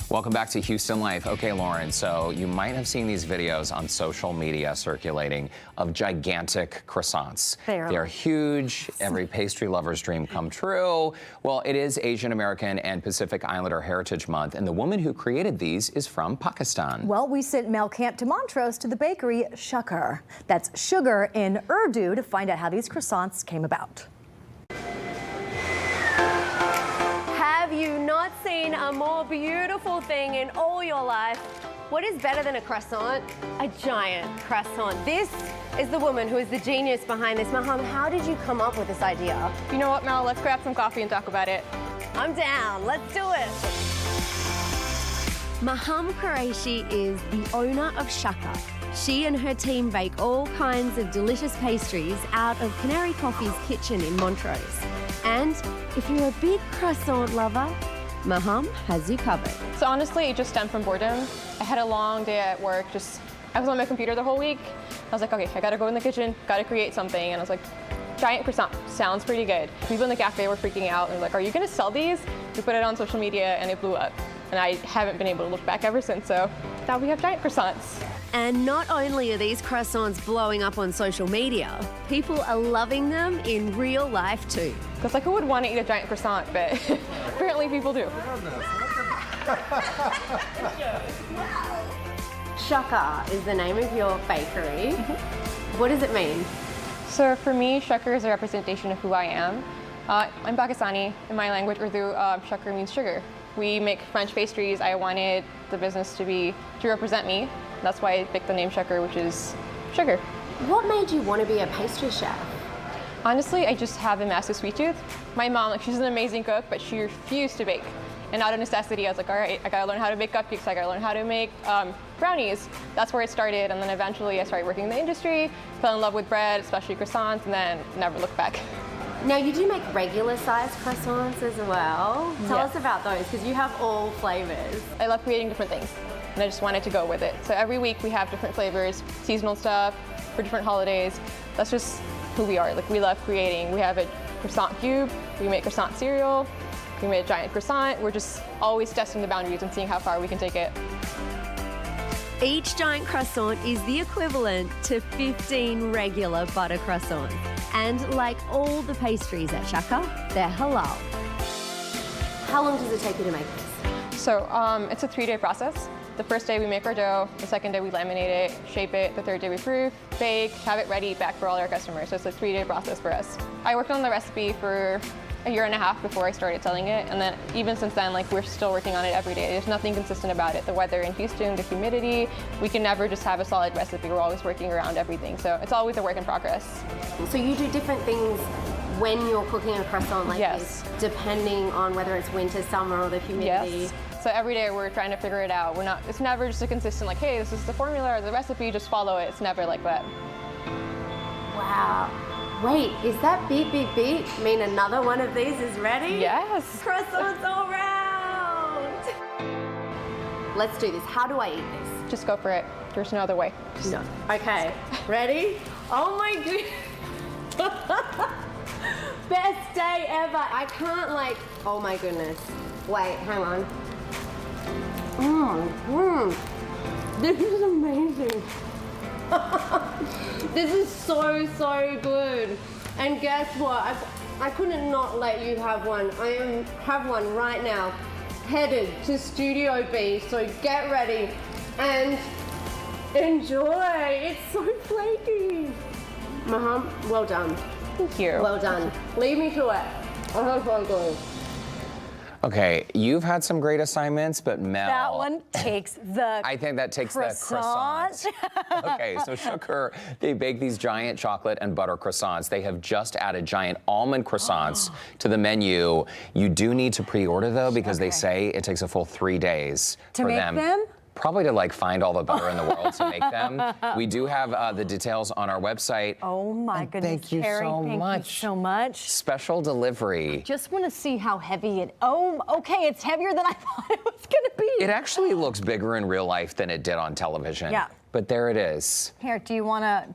Welcome back to Houston Life. Okay, Lauren, so you might have seen these videos on social media circulating of gigantic croissants. They're huge. Every pastry lover's dream come true. Well, it is Asian American and Pacific Islander Heritage Month, and the woman who created these is from Pakistan. Well, we sent Mel Camp to Montrose to the bakery Shaka. That's sugar in Urdu, to find out how these croissants came about. Have you not seen a more beautiful thing in all your life? What is better than a croissant? A giant croissant. This is the woman who is the genius behind this. Maham, how did you come up with this idea? You know what, Mel? Let's grab some coffee and talk about it. I'm down. Let's do it. Maham Qureshi is the owner of Shaka. She and her team bake all kinds of delicious pastries out of Canary Coffee's kitchen in Montrose. And if you're a big croissant lover, Maham has you covered. So honestly, it just stemmed from boredom. I had a long day at work. I was on my computer the whole week. I was like, okay, I gotta go in the kitchen, gotta create something. And I was like, giant croissant sounds pretty good. People in the cafe were freaking out and were like, are you gonna sell these? We put it on social media and it blew up. And I haven't been able to look back ever since, so now we have giant croissants. And not only are these croissants blowing up on social media, people are loving them in real life too. Because like, who would want to eat a giant croissant? But apparently people do. Shaka is the name of your bakery. What does it mean? So for me, Shaka is a representation of who I am. I'm Pakistani. In my language, Urdu, Shaka means sugar. We make French pastries. I wanted the business to represent me. That's why I picked the name Shaka, which is sugar. What made you want to be a pastry chef? Honestly, I just have a massive sweet tooth. My mom, she's an amazing cook, but she refused to bake. And out of necessity, I was like, all right, I gotta learn how to make cupcakes, I gotta learn how to make brownies. That's where it started, and then eventually I started working in the industry, fell in love with bread, especially croissants, and then never looked back. Now, you do make regular sized croissants as well. Tell us about those, because you have all flavors. I love creating different things, and I just wanted to go with it. So every week we have different flavors, seasonal stuff, for different holidays. That's just who we are. Like, we love creating. We have a croissant cube, we make croissant cereal, we made a giant croissant. We're just always testing the boundaries and seeing how far we can take it. Each giant croissant is the equivalent to 15 regular butter croissants. And like all the pastries at Shaka, they're halal. How long does it take you to make this? So it's a 3-day process. The first day we make our dough, the second day we laminate it, shape it, the third day we proof, bake, have it ready, back for all our customers. So it's a 3-day process for us. I worked on the recipe for a year and a half before I started selling it, and then even since then, like, we're still working on it every day. There's nothing consistent about it. The weather in Houston, the humidity, we can never just have a solid recipe. We're always working around everything, so it's always a work in progress. So you do different things when you're cooking a croissant like this, depending on whether it's winter, summer, or the humidity? Yes. So every day we're trying to figure it out. It's never just a consistent, like, hey, this is the formula or the recipe, just follow it. It's never like that. Wow. Wait, is that beep, beep, beep mean another one of these is ready? Yes. Croissants all round. Let's do this. How do I eat this? Just go for it. There's no other way. No. Okay, ready? Oh my goodness. Best day ever. I can't oh my goodness. Wait, hang on. This is amazing. This is so, so good. And guess what? I couldn't not let you have one. I have one right now, headed to Studio B. So get ready and enjoy. It's so flaky. Maham, well done. Thank you. Well done. Leave me to it. Oh, so good. Okay, you've had some great assignments, but Mel... That one takes the I think that takes the croissant. Okay, so Shaka, they bake these giant chocolate and butter croissants. They have just added giant almond croissants to the menu. You do need to pre-order, though, because they say it takes a full 3 days to for make them? Probably to find all the butter in the world to make them. We do have the details on our website. Oh my goodness, thank you Carrie, so thank much. you so much. Special delivery. Just want to see how heavy it. Oh, okay, it's heavier than I thought it was gonna be. It actually looks bigger in real life than it did on television. Yeah. But there it is. Here, do you wanna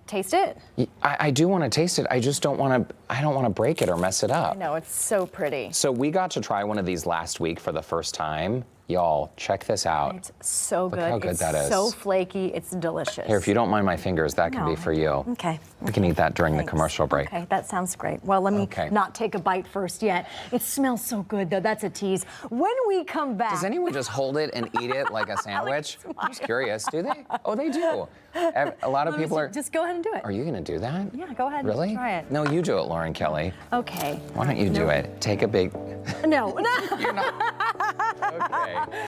taste it? I do want to taste it. I just don't want to break it or mess it up. I know, it's so pretty. So we got to try one of these last week for the first time. Y'all, check this out. It's so good. Look how good it's that is. so flaky. It's delicious. Here, if you don't mind my fingers, that can be for you. Okay. We can eat that during Thanks. the commercial break. Okay, that sounds great. Well, let me not take a bite first yet. It smells so good, though. That's a tease. When we come back... Does anyone just hold it and eat it like a sandwich? I'm just curious. Do they? Oh, they do. A lot of people are... Just go ahead and do it. Are you going to do that? Yeah, go ahead Really? and try it. No, you do it, Lauren Kelly. Okay. Why don't you do it? Take a big... No. You're not... Okay.